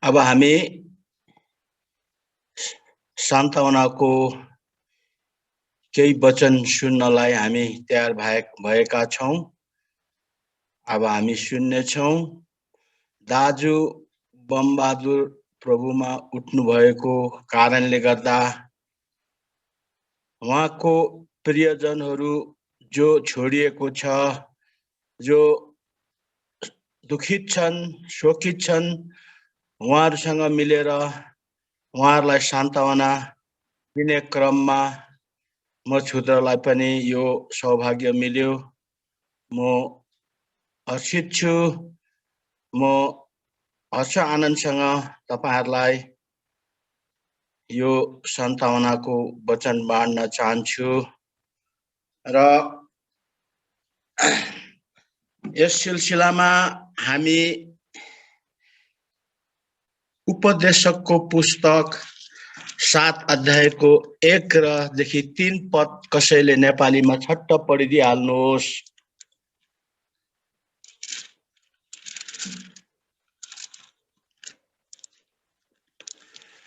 अब हामी सान्त्वनाको केही वचन सुन्नलाई हामी तयार भएका छौं। अब हामी सुन्नेछौं। दाजु बमबहादुर प्रभुमा उठ्नु भएको कारणले गर्दा उहाँको प्रियजनहरू जो छोडिएको छ, जो दुखित छन्, शोकित छन्, उहाँहरूसँग मिलेर उहाँहरूलाई सान्त्वना दिने क्रममा म छुद्रलाई पनि यो सौभाग्य मिल्यो। म हर्षित छु। म हर्ष आनन्दसँग तपाईहरुलाई यो सान्त्वनाको वचन बाँड्न चाहन्छु र यस सिलसिलामा हामी उपदेशकको पुस्तक 7 अध्यायको 1 देखि 3 पद कसैले नेपालीमा छट्ट पढिदिइहाल्नुहोस्।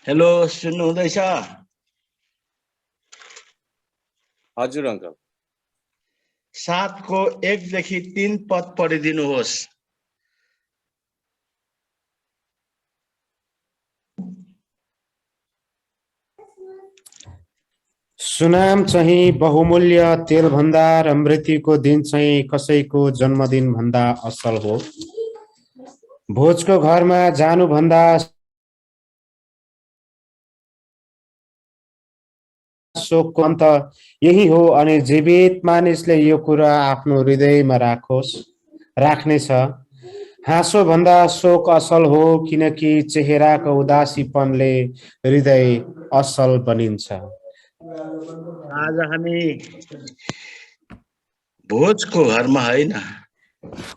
हेलो, सुन्नु हुँदैछ? हजुर अंकल। 7 को 1 देखि 3 पद पढिदिनुहोस्। सुनाम चाहिँ बहुमूल्य तेल भन्दा र मृत्युको दिन चाहिँ कसैको जन्मदिन भन्दा असल हो। भोजको घरमा जानु भन्दा शोकको अन्त यही हो अनि जीवित मानिसले यो कुरा आफ्नो हृदयमा राख्नेछ। हाँसो भन्दा शोक असल हो किनकि चेहराको उदासीपनले हृदय असल बनिन्छ। आज हामी भोजको घरमा हैन,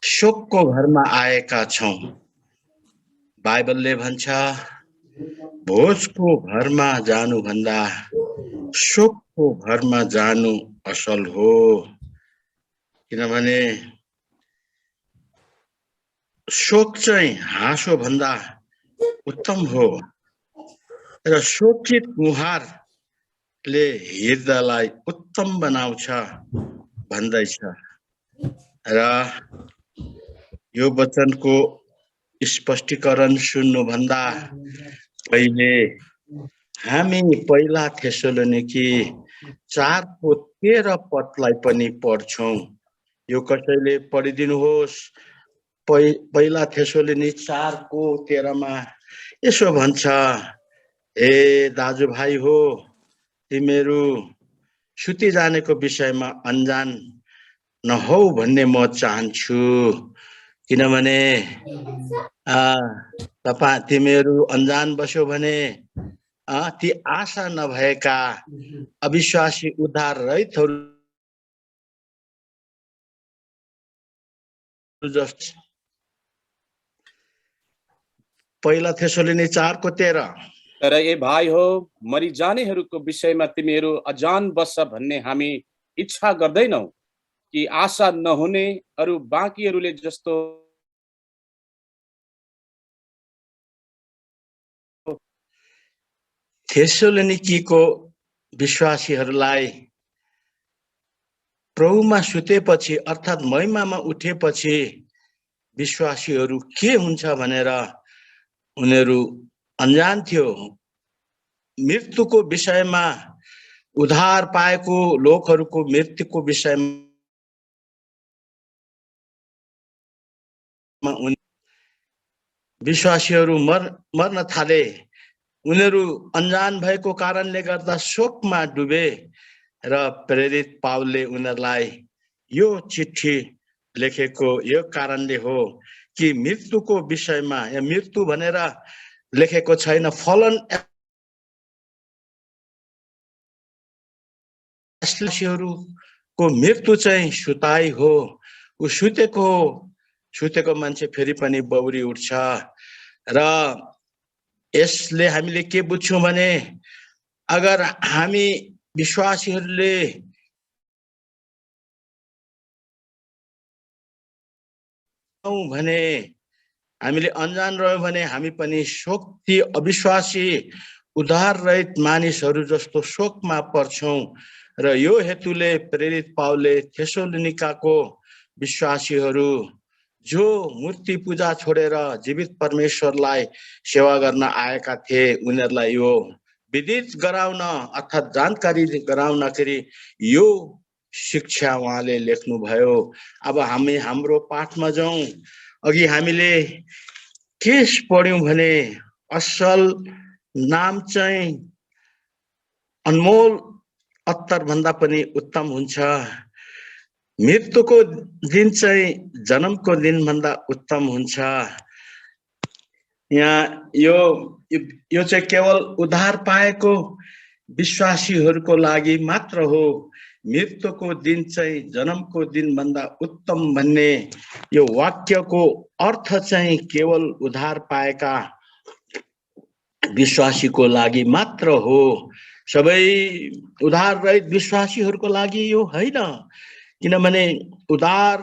शोकको घरमा आएका छौं। बाइबलले भन्छ भोजको घरमा जानु भन्दा शोकको घरमा जानु असल हो, किनभने शोक चाहिँ हाँसो भन्दा उत्तम हो र शोकित मुहारले हृदयलाई उत्तम बनाउँछ भन्दैछ। र यो वचनको स्पष्टीकरण सुन्नुभन्दा पहिले हामी पहिला थेसलोनिकी 4 को 13 पदलाई पनि पढ्छौं। यो कसैले पढिदिनुहोस्। पहिला थेसलोनी 4 को 13 मा यसो भन्छ, हे दाजुभाइ हो, तिमीहरू सुति जानेको विषयमा अनजान नहौ भन्ने म चाहन्छु, किनभने तिमीहरू अनजान बस्यो भने ती आशा नभएका अविश्वासी उद्धार रहितहरू पहिला थेसलोनी 4 को 13। तर ए भाइ हो, मरि जानेहरूको विषयमा तिमीहरू अजान बस्छ भन्ने हामी इच्छा गर्दैनौ कि आशा नहुने अरु बाँकीहरूले जस्तो थेसलोनिकीको विश्वासीहरूलाई प्रभुमा सुतेपछि अर्थात् महिमामा उठेपछि विश्वासीहरू के हुन्छ भनेर उनीहरू अनजान थियो। मृत्युको विषयमा, उद्धार पाएको लोकहरूको मृत्युको विषयमा विश्वासीहरू मर्न थाले। उनीहरू अनजान भएको कारणले गर्दा शोकमा डुबे र प्रेरित पावलले उनीहरूलाई यो चिठी लेखेको यो कारणले हो कि मृत्युको विषयमा, या मृत्यु भनेर लेखेको छैन, फलन को मृत्यु चाहिँ सुताई हो। उ सुतेको मान्छे फेरि पनि बौरी उठ्छ। र यसले हामीले के बुझ्छौं भने अगर हामी विश्वासीहरूले भने हामीले अनजान रह्यौं भने हामी पनि शोकती अविश्वासी उधार रहित मानिसहरू जस्तो शोकमा पर्छौं र यो हेतुले प्रेरित पावलले थेसलोनिकाको विश्वासीहरू जो मूर्ति पूजा छोडेर जीवित परमेश्वरलाई सेवा गर्न आएका थिए उनीहरूलाई यो विदित गराउन अर्थात् जानकारी गराउनखेरि यो शिक्षा उहाँले लेख्नुभयो। अब हामी हाम्रो पाठमा जाउँ। अघि हामीले के पढ्यौं भने असल नाम चाहिँ अनमोल अत्तर भन्दा पनि उत्तम हुन्छ, मृत्युको दिन चाहिँ जन्मको दिन भन्दा उत्तम हुन्छ। यहाँ यो चाहिँ केवल उद्धार पाएको विश्वासीहरूको लागि मात्र हो। मृत्युको दिन चाहिँ जन्मको दिन भन्दा उत्तम भन्ने यो वाक्यको अर्थ चाहिँ केवल उद्धार पाएका विश्वासीको लागि मात्र हो। सबै उद्धार रहित विश्वासीहरूको लागि यो होइन, किनभने उद्धार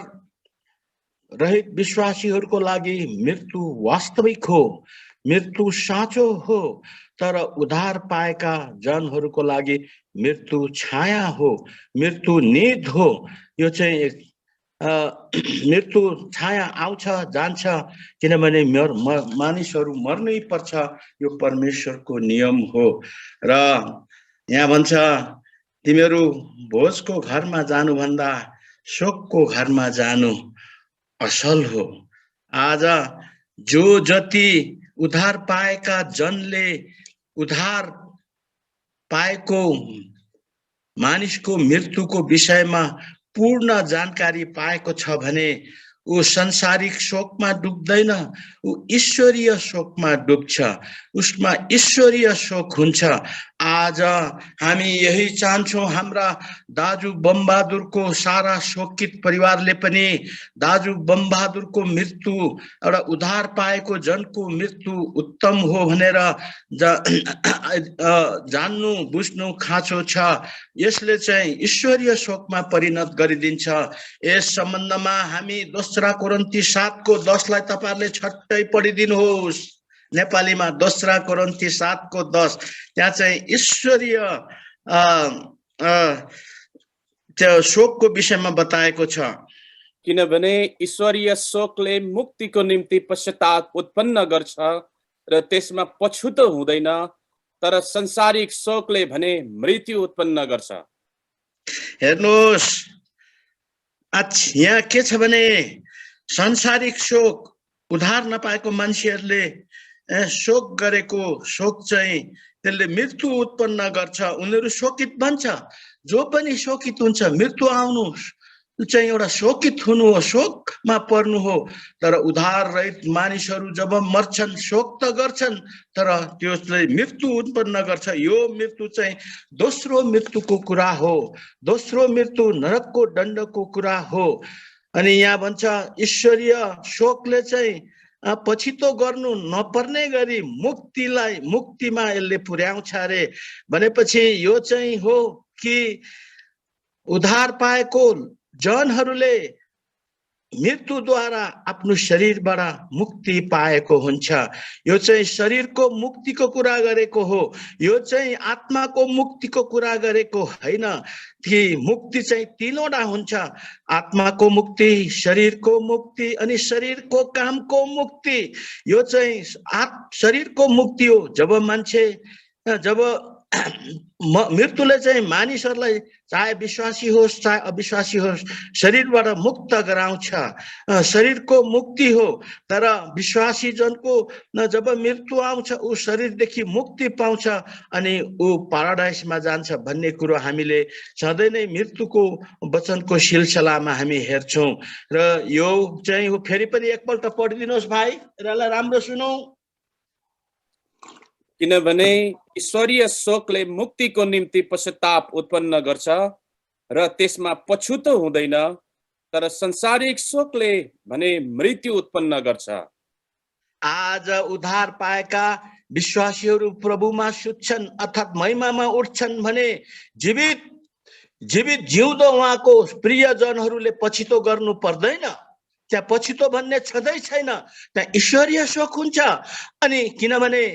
रहित विश्वासीहरूको लागि मृत्यु वास्तविक हो, मृत्यु साँचो हो, तर उद्धार पाएका जनहरूको लागि मृत्यु छाया हो, मृत्यु निध हो। यो चाहिँ मृत्यु छाया आउँछ जान्छ, किनभने मानिसहरू मर्नै पर्छ, यो परमेश्वरको नियम हो। र यहाँ भन्छ तिमीहरू भोजको घरमा जानुभन्दा शोकको घरमा जानु असल हो। आज जो जति उद्धार पाएका जनले उद्धार पाएको मानिसको मृत्युको विषयमा पूर्ण जानकारी पाएको छ भने ऊ संसारिक शोकमा डुब्दैन, ऊ ईश्वरीय शोकमा डुब्छ, उसमा ईश्वरीय शोक हुन्छ। आज हामी यही चाहन्छौँ हाम्रा दाजु बमबहादुरको सारा शोकित परिवारले पनि दाजु बमबहादुरको मृत्यु एउटा उद्धार पाएको जनको मृत्यु उत्तम हो भनेर जान्नु बुझ्नु खाँचो छ। यसले चाहिँ ईश्वरीय शोकमा परिणत गरिदिन्छ। यस सम्बन्धमा हामी 2 कोरिन्थी 7:10 लाई तपाईहरुले छट्टै पढिदिनुहोस्। नेपालीमा 2 कोरिन्थी 7:10 त्यहाँ चाहिँ ईश्वरीय त्यो शोकको विषयमा बताएको छ। किनभने ईश्वरीय शोकले मुक्तिको निम्ति पश्चाताप उत्पन्न गर्छ र त्यसमा पछुतो हुँदैन, तर संसारिक शोकले भने मृत्यु उत्पन्न गर्छ। हेर्नुहोस्, यहाँ के छ भने संसारिक शोक उद्धार नपाएको मान्छेहरूले शोक गरेको शोक चाहिँ त्यसले मृत्यु उत्पन्न गर्छ। उनीहरू शोकित बन्छ। जो पनि शोकित हुन्छ, मृत्यु आउनु चाहिँ एउटा शोकित हुनु हो, शोकमा पर्नु हो। तर उद्धार रहित मानिसहरू जब मर्छन् शोक त गर्छन्, तर त्यसले मृत्यु उत्पन्न गर्छ। यो मृत्यु चाहिँ दोस्रो मृत्युको कुरा हो, दोस्रो मृत्यु नरकको दण्डको कुरा हो। अनि यहाँ भन्छ ईश्वरीय शोकले चाहिँ पछितो गर्नु नपर्ने गरी मुक्तिमा यसले पुर्याउँछ अरे। भनेपछि यो चाहिँ हो कि उद्धार पाएको जनहरूले मृत्युद्वारा आफ्नो शरीरबाट मुक्ति पाएको हुन्छ। यो चाहिँ शरीरको मुक्तिको कुरा गरेको हो, यो चाहिँ आत्माको मुक्तिको कुरा गरेको होइन। कि मुक्ति चाहिँ 3वटा हुन्छ, आत्माको मुक्ति, शरीरको मुक्ति अनि शरीरको कामको मुक्ति। यो चाहिँ शरीरको मुक्ति हो। जब मृत्युले चाहिँ मानिसहरूलाई चाहे विश्वासी होस् चाहे अविश्वासी होस् शरीरबाट मुक्त गराउँछ, शरीरको मुक्ति हो। तर विश्वासी जनको जब मृत्यु आउँछ ऊ शरीरदेखि मुक्ति पाउँछ अनि ऊ पाराडाइसमा जान्छ भन्ने कुरो हामीले सधैँ नै मृत्युको वचनको सिलसिलामा हामी हेर्छौँ। र यो चाहिँ फेरि पनि एकपल्ट पढिदिनुहोस् भाइ, र राम्रो सुनौ। किनभने ईश्वरीय शोकले मुक्तिको निम्ति पश्चाताप उत्पन्न गर्छ र त्यसमा पछुतो हुँदैन, तर संसारिक शोकले भने मृत्यु उत्पन्न गर्छ। आज उद्धार पाएका विश्वासीहरू प्रभुमा सुत्छन् अर्थात् महिमामा उठ्छन् भने जीवित जिउँदो उहाँको प्रियजनहरूले पछितो गर्नु पर्दैन। त्यहाँ पछितो भन्ने छँदै छैन, त्यहाँ ईश्वरीय शोक हुन्छ। अनि किनभने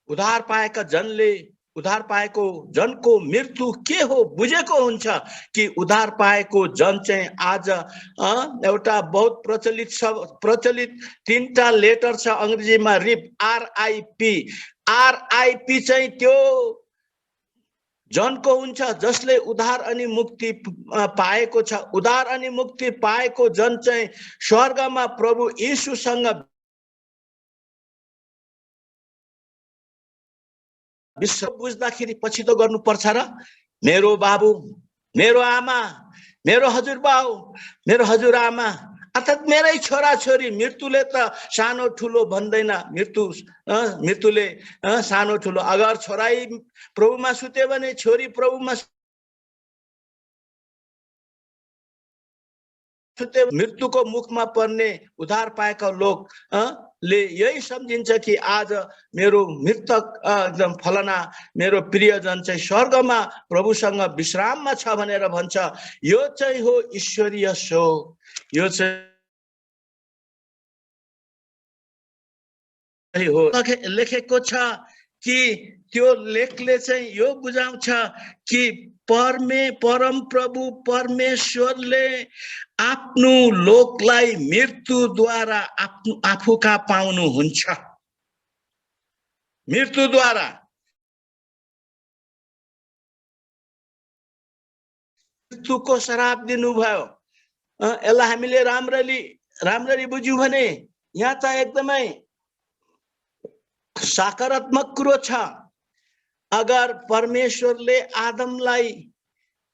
उद्धार पाएका जनले उद्धार पाएको जनको मृत्यु के हो बुझेको हुन्छ कि उद्धार पाएको जन चाहिँ आज एउटा बहुत प्रचलित 3टा लेटर छ अंग्रेजीमा, रिप, RIP चाहिँ त्यो जनको हुन्छ जसले उद्धार अनि मुक्ति पाएको छ। उद्धार अनि मुक्ति पाएको जन चाहिँ स्वर्गमा प्रभु येशूसँग विश्व बुझ्दाखेरि पछितो गर्नुपर्छ र? मेरो बाबु, मेरो आमा, मेरो हजुरबाउ, मेरो हजुरआमा अर्थात् मेरै छोराछोरी, मृत्युले त सानो ठुलो भन्दैन। मृत्युले सानो ठुलो, अगर छोराई प्रभुमा सुत्यो भने छोरी प्रभुमा सुत्यो, मृत्युको मुखमा पर्ने उद्धार पाएका लोक ले यही सम्झिन्छ कि आज मेरो मृतक एकदम फलना मेरो प्रियजन चाहिँ स्वर्गमा प्रभुसँग विश्राममा छ भनेर भन्छ। यो चाहिँ हो ईश्वरीय शोक। यो चाहिँ हो लेखेको छ कि त्यो लेखले चाहिँ यो बुझाउँछ कि परम प्रभु परमेश्वरले आफ्नो लोकलाई मृत्युद्वारा आफूका पाउनुहुन्छ। मृत्युद्वारा मृत्युको श्राप दिनुभयो। यसलाई हामीले राम्ररी बुझ्यौं भने यहाँ त एकदमै सकारात्मक कुरो छ। अगर परमेश्वरले आदमलाई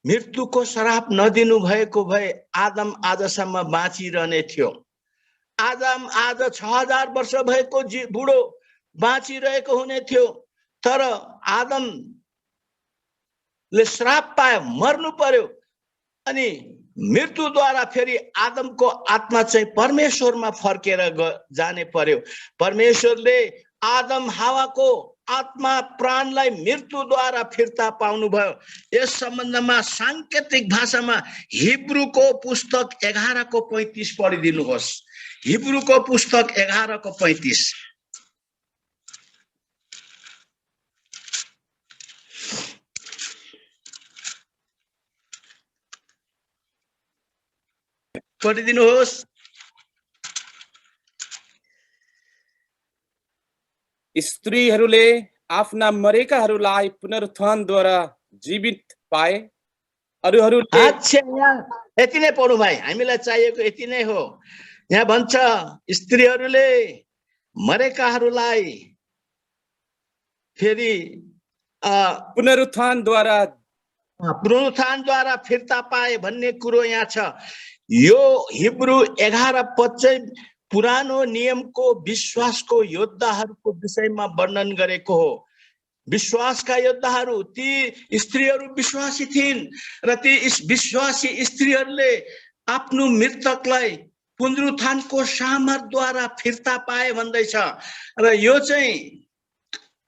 मृत्युको श्राप नदिनु भएको भए आदम आजसम्म बाँचिरहने थियो। आदम आज 6000 वर्ष भएको बुढो बाँचिरहेको हुने थियो। तर आदमले श्राप पायो, मर्नु पर्यो। अनि मृत्युद्वारा फेरि आदमको आत्मा चाहिँ परमेश्वरमा फर्केर जाने पर्यो। परमेश्वरले आदम हावाको आत्मा प्राणलाई मृत्युद्वारा फिर्ता पाउनुभयो। यस सम्बन्धमा सांकेतिक भाषामा हिब्रूको पुस्तक 11:35 पढिदिनुहोस्। हिब्रूको पुस्तक 11:35। पढिदिनुहोस्। स्त्रीहरूले आफ्ना मरेकाहरूलाई पुनरुत्थानद्वारा जीवित पाए। अरूहरूले यति नै पढौँ भाइ, हामीलाई चाहिएको यति नै हो। यहाँ भन्छ स्त्रीहरूले मरेकाहरूलाई फेरि पुनरुत्थानद्वारा फिर्ता पाए भन्ने कुरो यहाँ छ। यो हिब्रू 11:25 पुरानो नियमको विश्वासको योद्धाहरूको विषयमा वर्णन गरेको हो। विश्वासका योद्धाहरू, ती स्त्रीहरू विश्वासी थिइन् र ती विश्वासी स्त्रीहरूले आफ्नो मृतकलाई पुनरुत्थानको सामर्थ्यद्वारा फिर्ता पाए भन्दैछ। र यो चाहिँ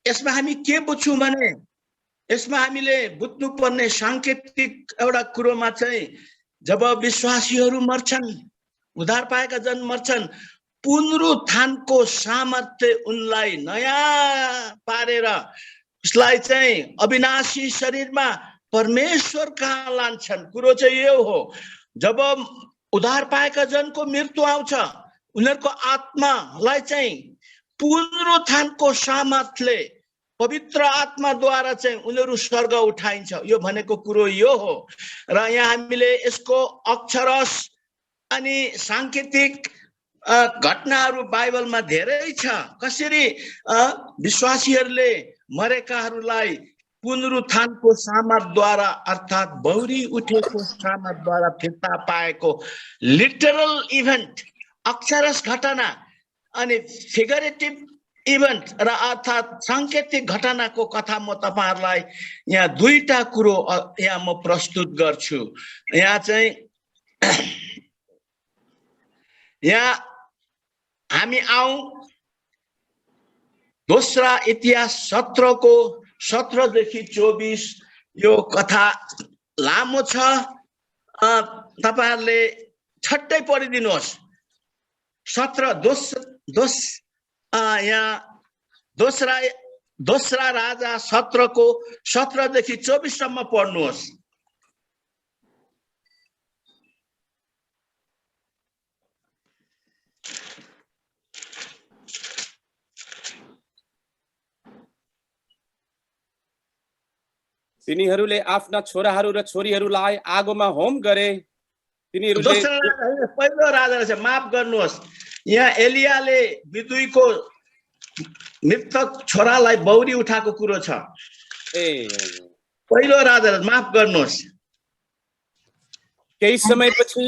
यसमा हामी के बुझ्छौँ भने यसमा हामीले बुझ्नुपर्ने सांकेतिक एउटा कुरोमा चाहिँ जब विश्वासीहरू मर्छन्, उद्धार पाएका जन मर्छन्, पुनरुत्थानको सामर्थ्य उनलाई नयाँ पारेर उसलाई चाहिँ अविनाशी शरीरमा परमेश्वर कहाँ लान्छन्। कुरो चाहिँ यो हो, जब उद्धार पाएका जनको मृत्यु आउँछ उनीहरूको आत्मालाई चाहिँ पुनरुत्थानको सामर्थ्यले पवित्र आत्माद्वारा चाहिँ उनीहरू स्वर्ग उठाइन्छ। यो भनेको कुरो यो हो। र यहाँ हामीले यसको अक्षरश अनि सांकेतिक घटनाहरू बाइबलमा धेरै छ। कसरी विश्वासीहरूले मरेकाहरूलाई पुनरुत्थानको सामर्थ्यद्वारा अर्थात् बौरी उठेको सामर्थ्यद्वारा फिर्ता पाएको लिटरल इभेन्ट, अक्षरश घटना अनि फिगरेटिभ इभेन्ट र अर्थात् सांकेतिक घटनाको कथा म तपाईहरुलाई यहाँ दुईटा कुरो यहाँ म प्रस्तुत गर्छु। यहाँ चाहिँ यहाँ हामी आउँ दोस्रा इतिहास 17 देखि 24। यो कथा लामो छ, तपाईहरुले छट्टै पढिदिनुहोस्। यहाँ दोस्रा राजा 17 देखि 24 सम्म पढ्नुहोस्। तिनीहरूले आफ्ना छोराहरू र छोरीहरूलाई आगोमा होम गरे। तिनीहरूले दोस्रो राजा होइन, पहिलो राजा रहेछ, माफ गर्नुहोस्। यहाँ एलियाले बिदुईको मृतक छोरालाई बौरी उठाएको कुरो छ। पहिलो राजा, माफ गर्नुहोस्। केही समयपछि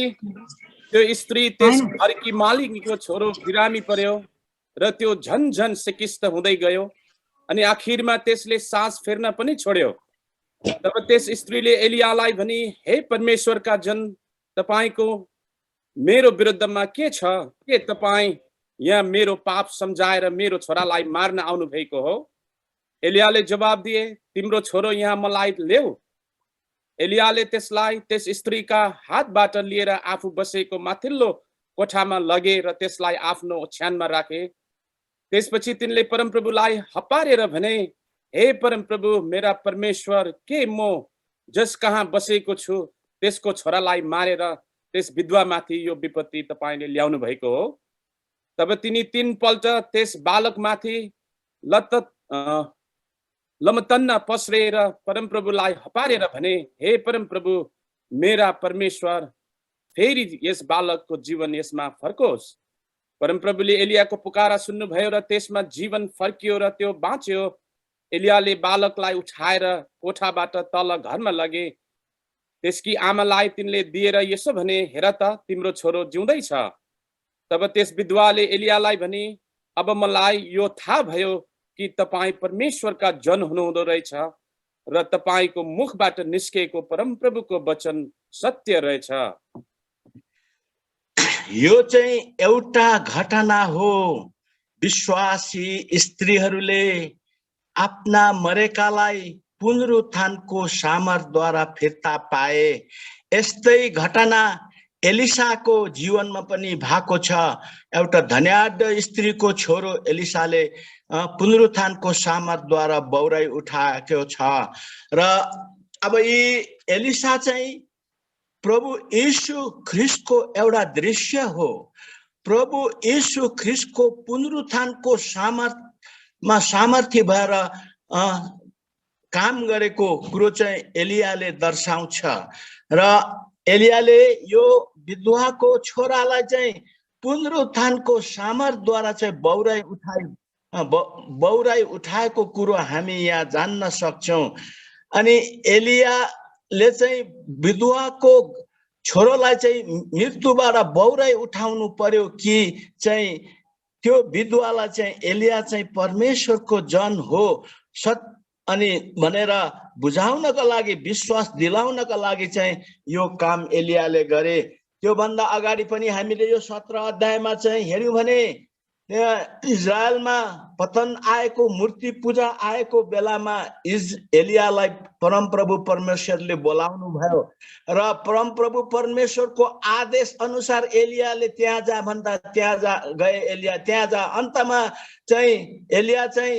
त्यो स्त्री त्यस घरकी मालिकको छोरो बिरामी पर्यो र त्यो झन सिकिस्त हुँदै गयो अनि आखिरमा त्यसले सास फेर्न पनि छोड्यो। तब त्यस स्त्रीले एलियालाई भनी, हे परमेश्वरका जन, तपाईको मेरो विरुद्धमा के छ? के तपाई यहाँ मेरो पाप सम्झाएर मेरो छोरालाई मार्न आउनु भएको हो? एलियाले जवाब दिए, तिम्रो छोरो यहाँ मलाई ल्याऊ। एलियाले त्यसलाई त्यस स्त्रीका हातबाट लिएर आफू बसेको माथिल्लो कोठामा लगे र त्यसलाई आफ्नो ओछ्यानमा राखे। त्यसपछि तिनले परमप्रभुलाई हपारेर भने, हे परमप्रभु मेरा परमेश्वर, के म जस कहाँ बसेको छु त्यसको छोरालाई मारेर त्यस विधवामाथि यो विपत्ति तपाईले ल्याउनु भएको हो? तब तिनी 3 पल्ट त्यस बालकमाथि लमतन्न पस्रेर परमप्रभुलाई हपारेर भने, हे परमप्रभु मेरा परमेश्वर, फेरि यस बालकको जीवन यसमा फर्कोस्। परमप्रभुले एलियाको पुकारा सुन्नुभयो र त्यसमा जीवन फर्कियो र त्यो बाँच्यो। एलियाले बालकलाई उठाएर कोठाबाट तल घरमा लगे। त्यसकी आमालाई तिनले दिएर यसो भने, हेर त तिम्रो छोरो जिउँदैछ। तब त्यस विधवाले एलियालाई भने, अब मलाई यो थाहा भयो कि तपाई परमेश्वरका जन हुनुहुँदो रहेछ र तपाईको मुखबाट निस्केको परमप्रभुको वचन सत्य रहेछ। यो चाहिँ एउटा घटना हो। विश्वासी स्त्रीहरूले आफ्ना मरेकालाई पुनरुत्थानको सामर्थद्वारा फिर्ता पाए। यस्तै घटना एलिसाको जीवनमा पनि भएको छ। एउटा धन्याढ्य स्त्रीको छोरो एलिसाले पुनरुत्थानको सामर्थद्वारा बौराई उठाएको छ। र अब यी एलिसा चाहिँ प्रभु यीशु ख्रिस्टको एउटा दृश्य हो। प्रभु यीशु ख्रिस्टको पुनरुत्थानको सामर्थ्य भएर काम गरेको कुरो चाहिँ एलियाले दर्शाउँछ। र एलियाले यो विधवाको छोरालाई चाहिँ पुनरुत्थानको सामर्थ्यद्वारा चाहिँ बौराई उठाएको कुरो हामी यहाँ जान्न सक्छौँ। अनि एलियाले चाहिँ विधवाको छोरोलाई चाहिँ मृत्युबाट बौराई उठाउनु पर्यो कि चाहिँ त्यो विधवालाई चाहिँ एलिया चाहिँ परमेश्वरको जन हो अनि भनेर बुझाउनको लागि, विश्वास दिलाउनको लागि चाहिँ यो काम एलियाले गरे। त्यो भन्दा अगाडि पनि हामीले यो 17 अध्यायमा चाहिँ हेर्यौं भने इजरायलमा पतन आएको, मूर्ति पूजा आएको बेलामा एलियालाई परमप्रभु परमेश्वरले बोलाउनु भयो र परमप्रभु परमेश्वरको आदेश अनुसार एलियाले त्यहाँ जा भन्दा त्यहाँ गए। एलिया त्यहाँ जा। अन्तमा चाहिँ एलिया चाहिँ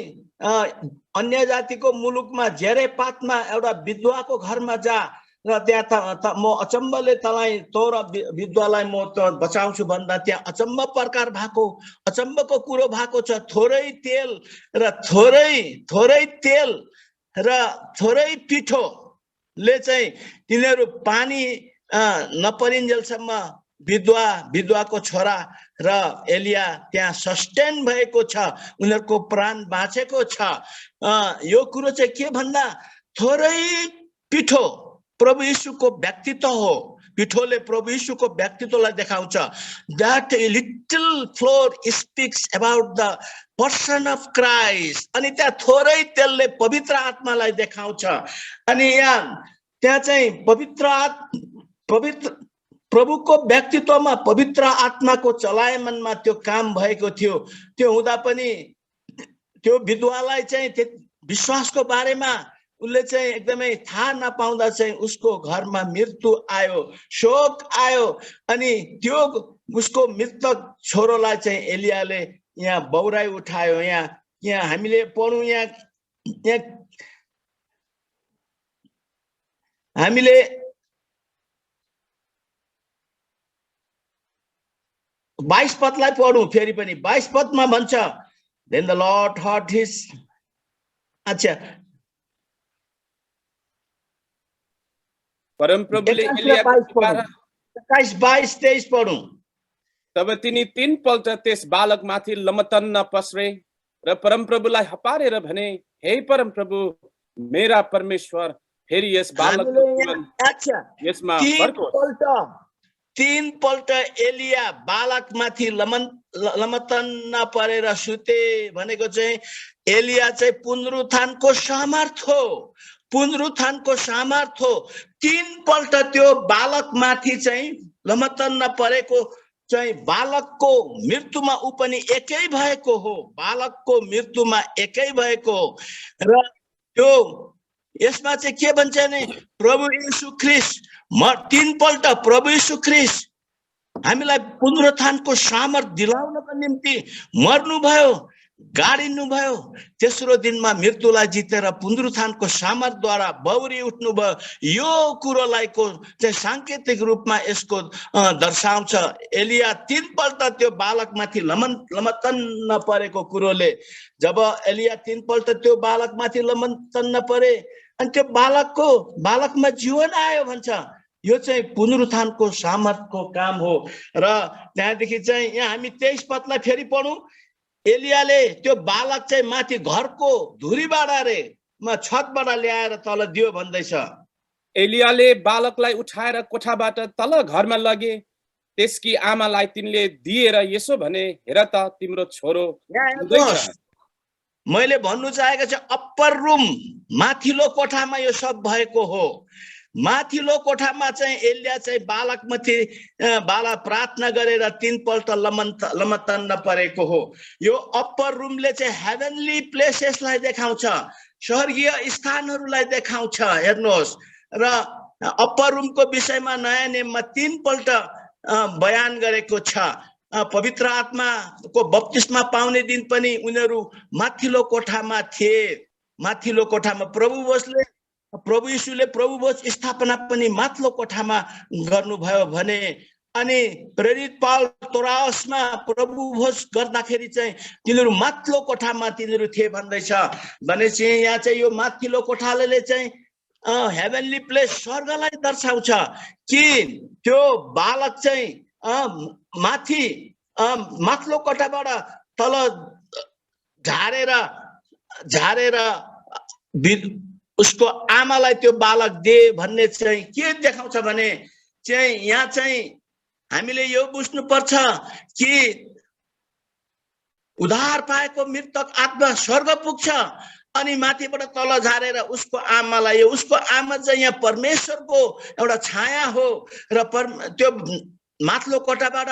अन्य जातिको मुलुकमा जेरेपातमा एउटा विधवाको घरमा जा र त्यहाँ म अचम्मले तलाई तोर विधवालाई म बचाउँछु भन्दा त्यहाँ अचम्म प्रकार भएको, अचम्मको कुरो भएको छ। थोरै तेल र थोरै पिठोले चाहिँ तिनीहरू पानी नपरिन्जेलसम्म विधवाको छोरा र एलिया त्यहाँ सस्टेन भएको छ, उनीहरूको प्राण बाँचेको छ। यो कुरो चाहिँ के भन्दा थोरै पिठो प्रभु यीशुको व्यक्तित्व हो। पिठोले प्रभु यीशुको व्यक्तित्वलाई देखाउँछ। That little flour speaks about the person of Christ। अनि त्यहाँ थोरै तेलले पवित्र आत्मालाई देखाउँछ। अनि त्यहाँ चाहिँ पवित्र प्रभुको व्यक्तित्वमा पवित्र आत्माको चलायमानमा त्यो काम भएको थियो। त्यो हुँदा पनि त्यो विधवालाई चाहिँ विश्वासको बारेमा उसले चाहिँ एकदमै थाहा नपाउँदा चाहिँ उसको घरमा मृत्यु आयो, शोक आयो। अनि त्यो उसको मृतक छोरोलाई चाहिँ एलियाले यहाँ बौराई उठायो। यहाँ हामीले पढौँ, यहाँ हामीले 22 पदलाई पढौँ फेरि पनि। 22 पदमा भन्छ, then the Lord heard his, अच्छा परमप्रभुले 21 एलियाको 22 पढौँ, पुकारा 21, 22, 23 पढौँ। तब तिनी 3 पल्ट त्यस बालकमाथि लमतन्न पस्रे र परमप्रभुलाई हपारेर भने, हे परमप्रभु मेरा परमेश्वर, फेरि यस बालकको हामीले जीवन अच्छा यसमा फर्कोस्। 3 पल्ट एलिया बालकमाथि लमतन्न परेर सुते भनेको चाहिँ एलिया चाहिँ पुनरुत्थानको सामर्थ हो, पुनरुत्थानको सामर्थ हो। 3 पल्ट त्यो बालकमाथि चाहिँ लमतन्न परेको चाहिँ बालकको मृत्युमा ऊ पनि एकै भएको हो, बालकको मृत्युमा एकै भएको हो। र त्यो यसमा चाहिँ के भन्छ भने प्रभु येशू ख्रीष्ट 3 पल्ट प्रभु येशू ख्रीष्ट हामीलाई पुनरुत्थानको सामर्थ दिलाउनको निम्ति मर्नुभयो, गाडिनु भयो। तेस्रो दिनमा मृत्युलाई जितेर पुनरुत्थानको सामर्थद्वारा बौरी उठ्नुभयो। यो कुरोलाई को चाहिँ सांकेतिक रूपमा यसको दर्शाउँछ। एलिया 3 पल्ट त्यो बालकमाथि लमतन्न परेको कुरोले, जब एलिया 3 पल्ट त्यो बालकमाथि लमतन्न परे अनि त्यो बालकमा जीवन आयो भन्छ। यो चाहिँ पुनरुत्थानको सामर्थको काम हो। र त्यहाँदेखि चाहिँ यहाँ हामी 23 पदलाई फेरि पढौँ। एलियाले त्यो बालक चाहिँ माथि घरको धुरीबाट छतबाट ल्याएर तल दियो भन्दैछ। एलियाले बालकलाई उठाएर कोठाबाट तल घरमा लगे। त्यसकी आमालाई तिनले दिएर यसो भने, हेर त तिम्रो छोरो जिउँदैछ। मैले भन्नु चाहेको चाहिँ अप्पर रुम माथिल्लो कोठामा यो सब भएको हो। माथिल्लो कोठामा चाहिँ एलिया चाहिँ बालकमाथि प्रार्थना गरेर 3 पल्ट लमतन्न परेको हो। यो अप्पर रुमले चाहिँ हेभनली प्लेसेसलाई देखाउँछ, स्वर्गीय स्थानहरूलाई देखाउँछ। हेर्नुहोस्, र अप्पर रुमको विषयमा नयाँ नियममा 3 पल्ट बयान गरेको छ। पवित्र आत्माको बप्तिस्मा पाउने दिन पनि उनीहरू माथिल्लो कोठामा थिए। माथिल्लो कोठामा प्रभु यीशुले प्रभु भोज स्थापना पनि माथिल्लो कोठामा गर्नुभयो भने, अनि प्रेरित पावल तोरासमा प्रभु भोज गर्दाखेरि चाहिँ तिनीहरू माथिल्लो कोठामा तिनीहरू थिए भन्दैछ। भनेपछि यहाँ चाहिँ यो माथिल्लो कोठाले चाहिँ हेभनली प्लेस, स्वर्गलाई दर्शाउँछ कि त्यो बालक चाहिँ माथिल्लो कोठाबाट तल झारेर उसको आमालाई त्यो बालक दे भन्ने चाहिँ के देखाउँछ भने चाहिँ यहाँ चाहिँ हामीले यो बुझ्नु पर्छ कि उद्धार पाएको मृतक आत्मा स्वर्ग पुग्छ अनि माथिबाट तल झारेर उसको आमालाई, उसको आमा चाहिँ यहाँ परमेश्वरको एउटा छाया हो। र त्यो माथिल्लो कोठाबाट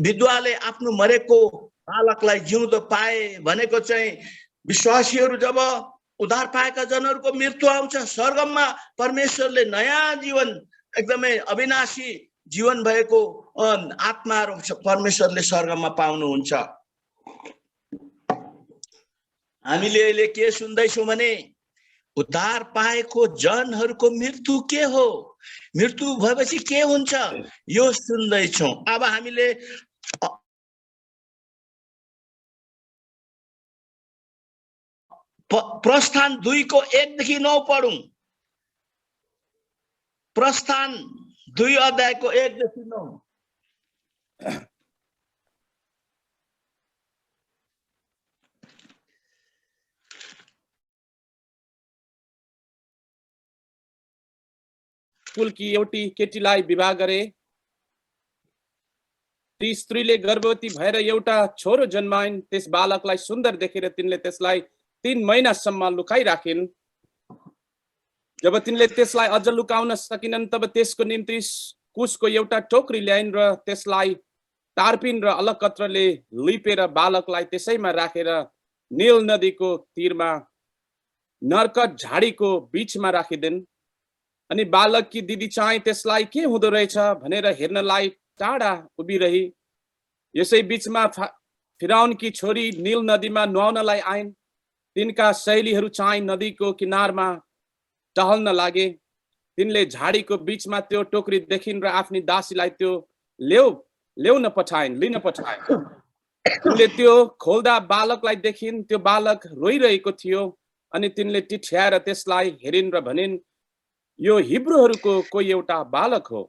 विधवाले आफ्नो मरेको बालकलाई जिउँदो पाए भनेको चाहिँ विश्वासीहरू जब उद्धार पाएका जनहरूको मृत्यु आउँछ, स्वर्गमा परमेश्वरले नयाँ जीवन, एकदमै अविनाशी जीवन भएको आत्माहरू परमेश्वरले स्वर्गमा पाउनुहुन्छ। हामीले अहिले के सुन्दैछौँ भने उद्धार पाएको जनहरूको मृत्यु के हो, मृत्यु भएपछि के हुन्छ यो सुन्दैछौँ। अब हामीले प्रस्थान 2 को 1 देखि 9 पढौँ। प्रस्थान 2 अध्यायको 1 देखि 9। कुलकी एउटी केटीलाई विवाह गरे। ती स्त्रीले गर्भवती भएर एउटा छोरो जन्माइन्। त्यस बालकलाई सुन्दर देखेर तिनले त्यसलाई 3 महिनासम्म लुकाइराखिन्। जब तिनले त्यसलाई अझ लुकाउन सकिनन् तब त्यसको निम्ति कुशको एउटा टोकरी ल्याइन् र त्यसलाई तारपिन र अलकत्रले लिपेर बालकलाई त्यसैमा राखेर नील नदीको तीरमा नर्कट झाडीको बीचमा राखिदिन्। अनि बालककी दिदी चाहिँ त्यसलाई के हुँदो रहेछ भनेर हेर्नलाई टाढा उभिरही। यसै बीचमा फिराउनकी छोरी नील नदीमा नुहाउनलाई आइन्। तिनका सहेलीहरू चाहिँ नदीको किनारमा टहल्न लागे। तिनले झाडीको बीचमा त्यो टोकरी देखिन् र आफ्नी दासीलाई त्यो लिन पठाइन्। तिनले त्यो खोल्दा बालकलाई देखिन्। त्यो बालक रोइरहेको थियो। अनि तिनले टिठ्याएर त्यसलाई हेरिन् र भनिन्, यो हिब्रूहरूको कोही एउटा बालक हो।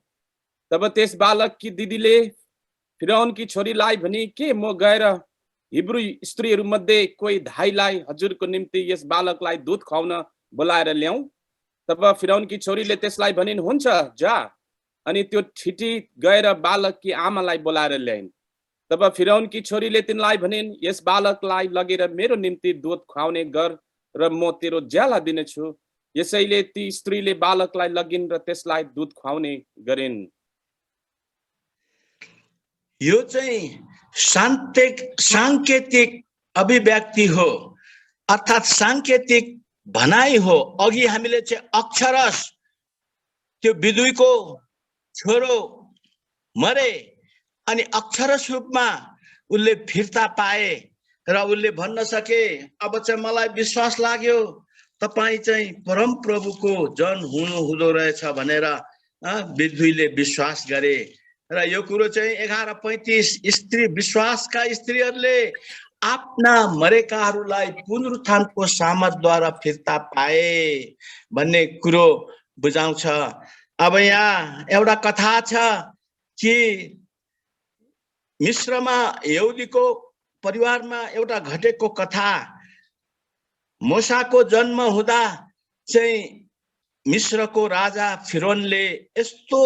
तब त्यस बालककी दिदीले फिरौनकी छोरीलाई भनी, के म गएर हिब्रू स्त्रीहरू मध्ये कोही धाइलाई हजुरको निम्ति यस बालकलाई दूध खुवाउन बोलाएर ल्याऊ। तब फिरौनकी छोरीले त्यसलाई भनिन्, हुन्छ जा। अनि त्यो ठिटी गएर बालककी आमालाई बोलाएर ल्याइन्। तब फिरौनकी छोरीले तिनलाई भनिन्, यस बालकलाई लगेर मेरो निम्ति दूध खुवाउने गर र म तेरो ज्याला दिनेछु। यसैले ती स्त्रीले बालकलाई लगिन् र त्यसलाई दूध खुवाउने गरिन्। यो चाहिँ सांकेतिक अभिव्यक्ति हो, अर्थात् सांकेतिक भनाइ हो। अघि हामीले चाहिँ अक्षरश त्यो विधुईको छोरो मरे अनि अक्षरश रूपमा उसले फिर्ता पाए र उसले भन्न सके, अब चाहिँ मलाई विश्वास लाग्यो तपाई चाहिँ परम प्रभुको जन हुनुहुँदो रहेछ भनेर विधुईले विश्वास गरे। र यो कुरो चाहिँ 11:35 स्त्री विश्वासका स्त्रीहरूले आफ्ना मरेकाहरूलाई पुनरुत्थानको सामर्थद्वारा फिर्ता पाए भन्ने कुरो बुझाउँछ। अब यहाँ एउटा कथा छ कि मिश्रमा यहुदीको परिवारमा एउटा घटेको कथा। मूसाको जन्म हुँदा चाहिँ मिश्रको राजा फिरौनले यस्तो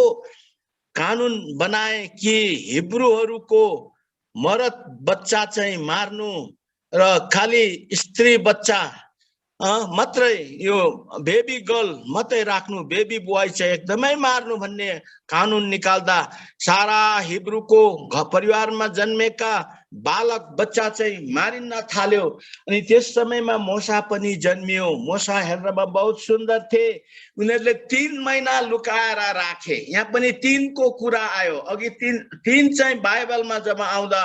कानुन बनाए कि हिब्रूहरूको मर्द बच्चा चाहिँ मार्नु र खाली स्त्री बच्चा मात्रै, यो बेबी गर्ल मात्रै राख्नु, बेबी बोय चाहिँ एकदमै मार्नु भन्ने कानुन निकाल्दा सारा हिब्रूको परिवारमा जन्मेका बालक बच्चा चाहिँ मारिन्न थाल्यो। अनि त्यस समयमा मूसा पनि जन्मियो। मूसा हेर्नमा बहुत सुन्दर थिए। उनीहरूले 3 महिना लुकाएर राखे। यहाँ पनि 3 को कुरा आयो। अघि 3 चाहिँ बाइबलमा जब आउँदा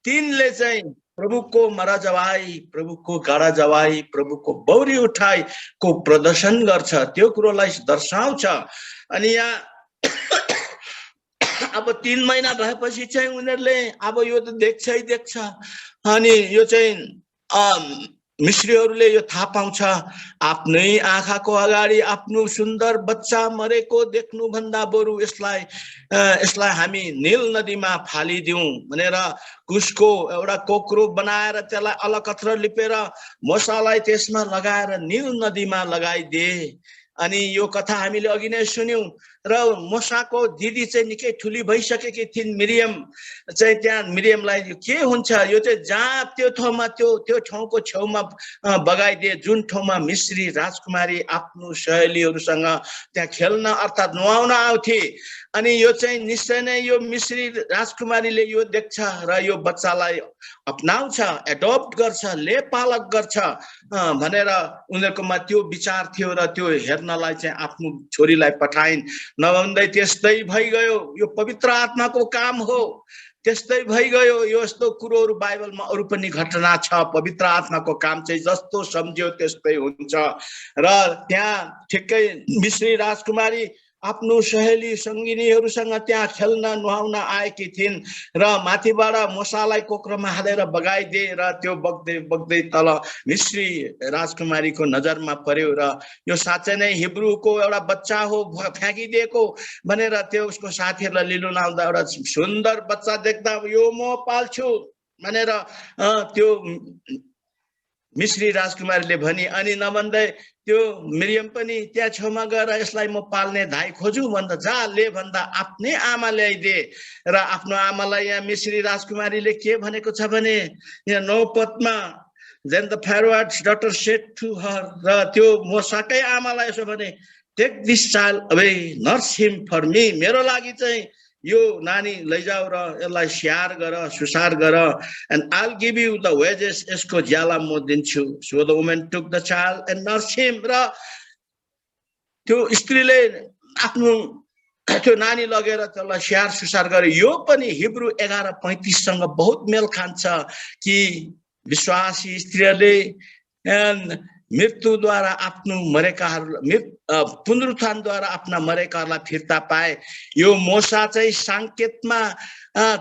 3ले चाहिँ प्रभुको मरा जवाई, प्रभुको गाडा जवाई, प्रभुको बौरी उठाई को प्रदर्शन गर्छ, त्यो कुरोलाई दर्शाउँछ। अनि यहाँ अब 3 महिना भएपछि चाहिँ उनीहरूले अब यो त देख्छ। अनि यो चाहिँ मिश्रीहरूले यो थाहा पाउँछ, आफ्नै आँखाको अगाडि आफ्नो सुन्दर बच्चा मरेको देख्नु भन्दा बरु यसलाई हामी नील नदीमा फालिदिउँ भनेर कुशको एउटा कोक्रो बनाएर त्यसलाई अलकत्र लिपेर मूसालाई त्यसमा लगाएर नील नदीमा लगाइदिए। अनि यो कथा हामीले अघि नै सुन्यौं। र मूसाको दिदी चाहिँ निकै ठुली भइसकेकी थिइन्, मिरियम चाहिँ। त्यहाँ मिरियमलाई के हुन्छ, यो चाहिँ जहाँ त्यो ठाउँमा त्यो ठाउँको छेउमा बगाइदिए जुन ठाउँमा मिश्री राजकुमारी आफ्नो सहेलीहरूसँग त्यहाँ खेल्न अर्थात् नुहाउन आउँथे। अनि यो चाहिँ निश्चय नै यो मिश्री राजकुमारीले यो देख्छ र यो बच्चालाई अपनाउँछ, एडप्ट गर्छ, ले पालक गर्छ भनेर उनीहरूकोमा त्यो विचार थियो र त्यो हेर्नलाई चाहिँ आफ्नो छोरीलाई पठाइन्। नभन्दै त्यस्तै भइगयो। यो पवित्र आत्माको काम हो, त्यस्तै भइगयो। यो यस्तो कुरोहरू बाइबलमा अरू पनि घटना छ। पवित्र आत्माको काम चाहिँ जस्तो सम्झ्यो त्यस्तै हुन्छ। र त्यहाँ ठिक्कै मिश्री राजकुमारी आफ्नो सहेली सङ्गिनीहरूसँग त्यहाँ खेल्न नुहाउन आएकी थिइन् र माथिबाट मूसालाई कोक्रोमा हालेर बगाइदिए र त्यो बग्दै तल मिश्री राजकुमारीको नजरमा पर्यो र यो साँच्चै नै हिब्रूको एउटा बच्चा हो फ्याँकिदिएको भनेर त्यो उसको साथीहरूलाई लिनु आउँदा एउटा सुन्दर बच्चा देख्दा यो म पाल्छु भनेर त्यो मिश्री राजकुमारीले भनी। अनि नभन्दै त्यो मिरियम पनि त्यहाँ छेउमा गएर यसलाई म पाल्ने धाई खोजु भन्दा जा ले भन्दा आफ्नै आमा ल्याइदिए। र आफ्नो आमालाई यहाँ मिश्री राजकुमारीले के भनेको छ भने, यहाँ 9 पदमा then the Pharaoh's daughter said to her, र त्यो मूसाकै आमालाई यसो भने, take this child away, nurse him for me, मेरो लागि चाहिँ यो नानी लैजाऊ र यसलाई स्याहार गर, सुसार गर, and I'll give you the wages. यसको ज्याला म दिन्छु. So the woman took the child and nursed him. र त्यो स्त्रीले आफ्नो त्यो नानी लगेर त्यसलाई स्याहार सुसार गरे. यो पनि हिब्रू 11:35 सँग बहुत मेल खान्छ कि विश्वासी स्त्रीहरूले मृत्युद्वारा आफ्नो मरेकाहरू पुनरुत्थानद्वारा आफ्ना मरेकाहरूलाई फिर्ता पाए. यो मोसा चाहिँ सांकेतमा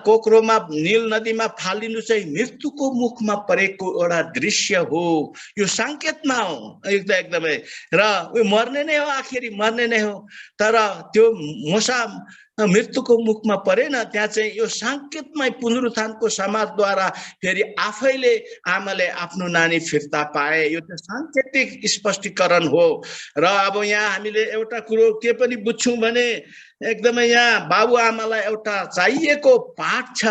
कोक्रोमा नील नदीमा फालिनु चाहिँ मृत्युको मुखमा परेको एउटा दृश्य हो. यो सांकेतमा हो एकदमै. र उ मर्ने नै हो, आखिरी मर्ने नै हो. तर त्यो मोसा मृत्युको मुखमा परेन. त्यहाँ चाहिँ यो सांकेतमै पुनरुत्थानको समाजद्वारा फेरि आफैले आमाले आफ्नो नानी फिर्ता पाए. यो त सांकेतिक स्पष्टीकरण हो. र अब यहाँ हामीले एउटा कुरो के पनि बुझ्छौँ भने एकदमै यहाँ बाबुआमालाई एउटा चाहिएको पाठ छ.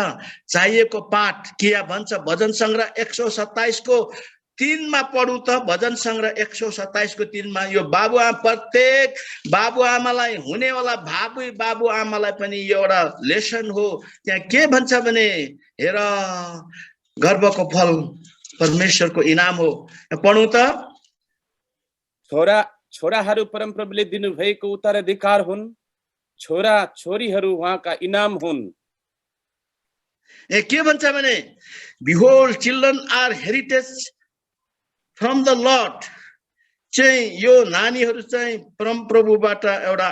चाहिएको पाठ के भन्छ भजन सङ्ग्रह 127 को 3 मा पढौँ त. भजन सङ्ग्रह 127 को 3 मा यो प्रत्येक बाबुआमालाई हुनेवाला भावी बाबुआमालाई पनि यो एउटा लेसन हो. त्यहाँ के भन्छ भने हेर गर्वको फल परमेश्वरको इनाम हो. पढौँ त. छोराहरू परमप्रभुले दिनुभएको उत्तराधिकार हुन्, छोरा छोरीहरू उहाँका इनाम हुन्. के भन्छ भने behold children are heritage from the Lord. चाहिँ यो नानीहरू चाहिँ परमप्रभुबाट एउटा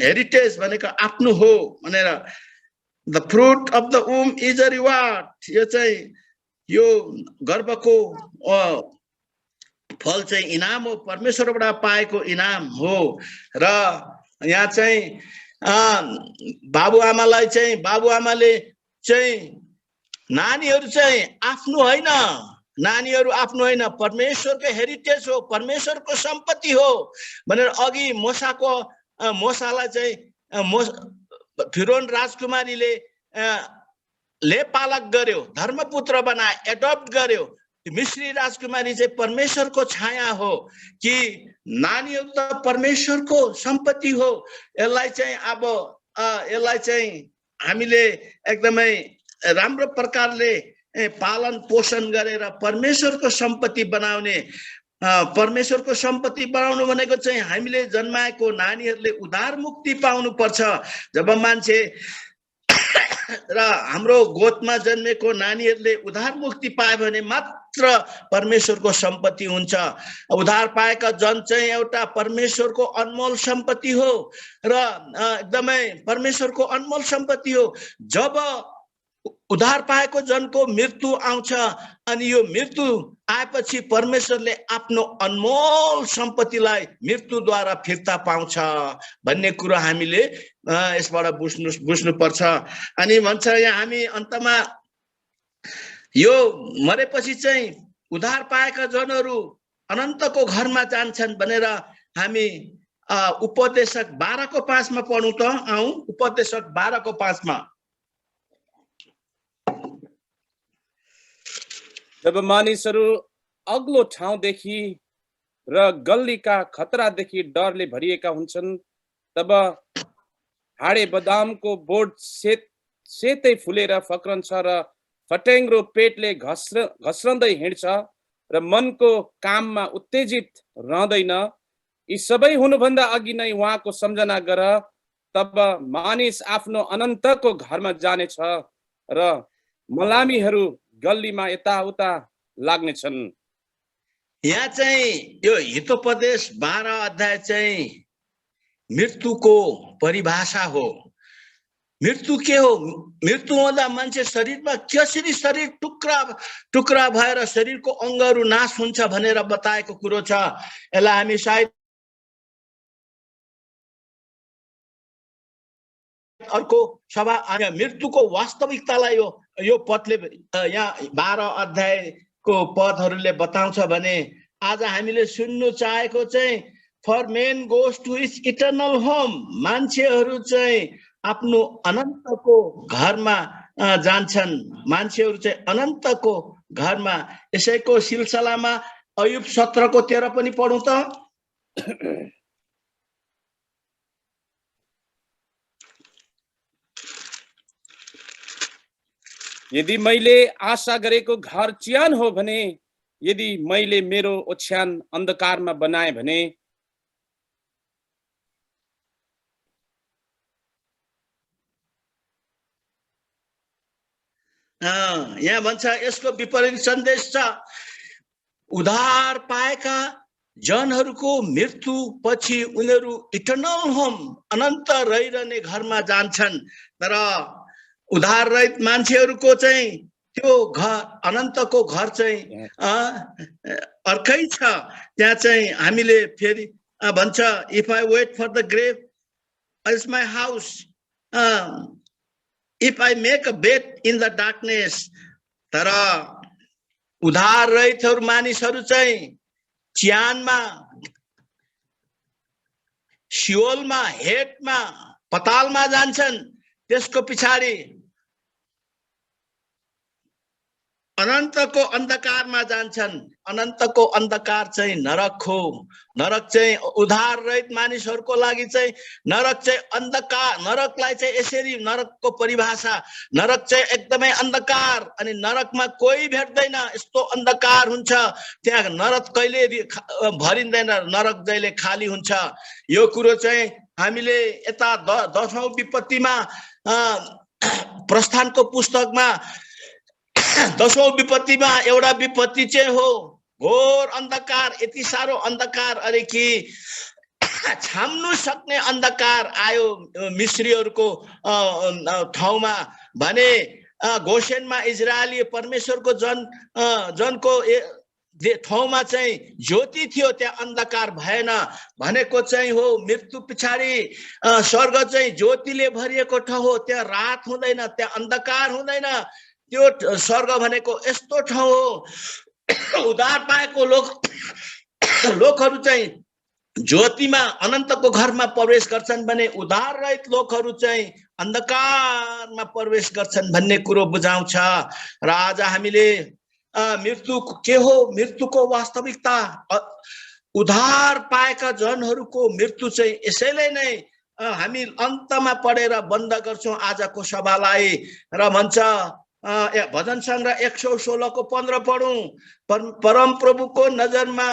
हेरिटेज भनेको आफ्नो हो भनेर. the fruit of the womb is a reward. यो चाहिँ यो गर्भको फल चाहिँ इनाम हो, परमेश्वरबाट पाएको इनाम हो. र यहाँ चाहिँ बाबुआमालाई चाहिँ बाबुआमाले चाहिँ नानीहरू चाहिँ आफ्नो होइन, नानीहरू आफ्नो होइन, परमेश्वरको हेरिटेज हो, परमेश्वरको सम्पत्ति हो भनेर अघि मोसालाई चाहिँ फिरौन राजकुमारीले पालक गर्यो, धर्मपुत्र बनाए, एडप्ट गर्यो. मिश्री राजकुमारी चाहिँ परमेश्वरको छाया हो कि नानीहरू त परमेश्वरको सम्पत्ति हो. यसलाई चाहिँ अब यसलाई चाहिँ हामीले एकदमै राम्रो प्रकारले पालन पोषण गरेर परमेश्वरको सम्पत्ति बनाउने. परमेश्वरको सम्पत्ति बनाउनु भनेको चाहिँ हामीले जन्माएको नानीहरूले उद्धार मुक्ति पाउनु पर्छ. जब मान्छे र हाम्रो गोदमा जन्मेको नानीहरूले उद्धार मुक्ति पायो भने मात्र परमेश्वरको सम्पत्ति हुन्छ. उद्धार पाएका जन चाहिँ एउटा परमेश्वरको अनमोल सम्पत्ति हो र एकदमै परमेश्वरको अनमोल सम्पत्ति हो. जब उद्धार पाएको जनको मृत्यु आउँछ अनि यो मृत्यु आएपछि परमेश्वरले आफ्नो अनमोल सम्पत्तिलाई मृत्युद्वारा फिर्ता पाउँछ भन्ने कुरा हामीले यसबाट बुझ्नु पर्छ. अनि भन्छ यहाँ हामी अन्तमा यो मरेपछि चाहिँ उद्धार पाएका जनहरू अनन्तको घरमा जान्छन् भनेर हामी उपदेशक 12 को 5 मा पढौँ त. आऊ उपदेशक 12 को 5 मा. जब मानिसहरू अग्लो ठाउँदेखि र गल्लीका खतरादेखि डरले भरिएका हुन्छन् तब हाडे बदामको बोट सेतै फुलेर फक्रन्छ र फट्याङ्ग्रो पेटले घस्रँदै हिँड्छ र मनको काममा उत्तेजित रहँदैन. यी सबै हुनुभन्दा अघि नै उहाँको सम्झना गर, तब मानिस आफ्नो अनन्तको घरमा जानेछ र मलामीहरू गल्लीमा यताउता लाग्नेछन्. यहाँ चाहिँ यो हितोपदेश 12 अध्याय चाहिँ मृत्युको परिभाषा हो. मृत्यु के हो? मृत्यु हुँदा मान्छे शरीरमा कसरी शरीर टुक्रा भएर शरीरको अङ्गहरू नाश हुन्छ भनेर बताएको कुरो छ. यसलाई हामी सायद अर्को सभा मृत्युको वास्तविकतालाई यो पदले यहाँ 12 अध्यायको पदहरूले बताउँछ भने आज हामीले सुन्नु चाहेको चाहिँ for man goes to his eternal home. मान्छेहरू चाहिँ आफ्नो अनन्तको घरमा जान्छन्. मान्छेहरू चाहिँ अनन्तको घरमा. यसैको सिलसिलामा अयुब 17 को 13 पनि पढौँ त. यदि मैले आशा गरेको घर चिहान हो भने, यदि मैले मेरो ओछ्यान अन्धकारमा बनाए भने, यहाँ भन्छ यसको विपरीत सन्देश छ। उद्धार पाएका जनहरूको मृत्यु पछि उनीहरू इटर्नल होम अनन्त रहिरहने घरमा जान्छन्, तर उद्धार रहित मान्छेहरूको चाहिँ त्यो घर अनन्तको घर चाहिँ अर्कै छ। त्यहाँ चाहिँ हामीले फेरि भन्छ if I wait for the grave is my house, if I make a bed in the darkness. तर उद्धार रहितहरू मानिसहरू चाहिँ चिहानमा, सियोलमा, हेटमा, पतालमा जान्छन्। त्यसको पछाडि अनन्तको अन्धकारमा जान्छन्। अनन्तको अन्धकार चाहिँ नरक हो। नरक चाहिँ उद्धार रहित मानिसहरूको लागि चाहिँ नरक चाहिँ अन्धकार। नरकलाई चाहिँ यसरी नरकको परिभाषा, नरक चाहिँ एकदमै अन्धकार, अनि नरकमा कोही भेट्दैन, यस्तो अन्धकार हुन्छ। त्यहाँ नरक कहिले भरिँदैन, नरक जहिले खाली हुन्छ। यो कुरो चाहिँ हामीले यता 10औं विपत्तिमा, प्रस्थानको पुस्तकमा 10औं विपत्तिमा एउटा विपत्ति चाहिँ हो घोर अन्धकार। यति साह्रो अन्धकार अरे कि छाम्नु सक्ने अन्धकार आयो मिश्रीहरूको ठाउँमा भने गोसेनमा इजरायली परमेश्वरको जनको ठाउँमा चाहिँ ज्योति थियो, त्यहाँ अन्धकार भएन भनेको चाहिँ हो। मृत्यु पछाडि स्वर्ग चाहिँ ज्योतिले भरिएको ठाउँ हो, त्यहाँ रात हुँदैन, त्यहाँ अन्धकार हुँदैन। त्यो स्वर्ग भनेको यस्तो ठाउँ हो। उद्धार पाएको लोकहरू चाहिँ ज्योतिमा अनन्तको घरमा प्रवेश गर्छन् भने उद्धार रहित लोकहरू चाहिँ अन्धकारमा प्रवेश गर्छन् भन्ने कुरो बुझाउँछ। र आज हामीले मृत्यु के हो, मृत्युको वास्तविकता, उद्धार पाएका जनहरूको मृत्यु चाहिँ यसैले नै हामी अन्तमा पढेर बन्द गर्छौँ आजको सभालाई। र भन्छ भजन सङ्ग्रह 116 को 15 पढौं, परम प्रभुको नजरमा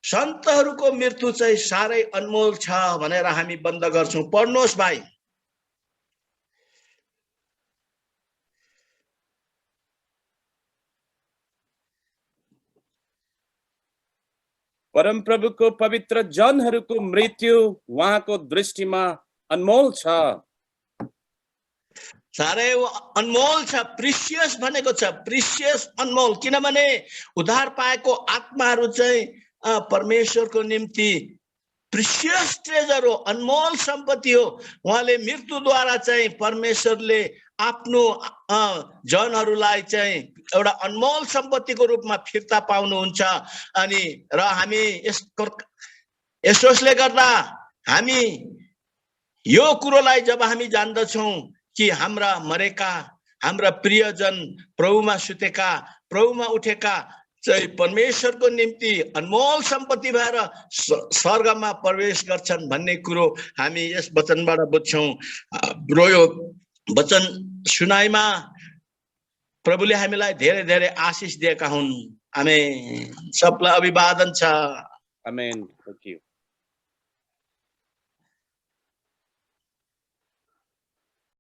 सन्तहरूको मृत्यु चाहिँ साह्रै अनमोल छ भनेर हामी बन्द गर्छौं। पढ्नुहोस् भाइ। परम प्रभुको पवित्र जनहरूको मृत्यु उहाँको दृष्टिमा अनमोल छ। साह्रै अनमोल छ। प्रिसियस भनेको छ, प्रिसियस अनमोल। किनभने उद्धार पाएको आत्माहरू चाहिँ परमेश्वरको निम्ति प्रिसियस ट्रेजर हो, अनमोल सम्पत्ति हो। उहाँले मृत्युद्वारा चाहिँ परमेश्वरले आफ्नो जनहरूलाई चाहिँ एउटा अनमोल सम्पत्तिको रूपमा फिर्ता पाउनुहुन्छ। अनि र हामी यसोसले गर्दा हामी यो कुरोलाई जब हामी जान्दछौँ कि हाम्रा मरेका, हाम्रा प्रियजन, प्रभुमा सुतेका, प्रभुमा उठेका चाहिँ परमेश्वरको निम्ति अनमोल सम्पत्ति भएर स्वर्गमा प्रवेश गर्छन् भन्ने कुरो हामी यस वचनबाट बुझ्छौँ। यो वचन सुनाइमा प्रभुले हामीलाई धेरै धेरै आशिष दिएका हुन्। आमेन। सबलाई अभिवादन छ। आमेन। Thank you.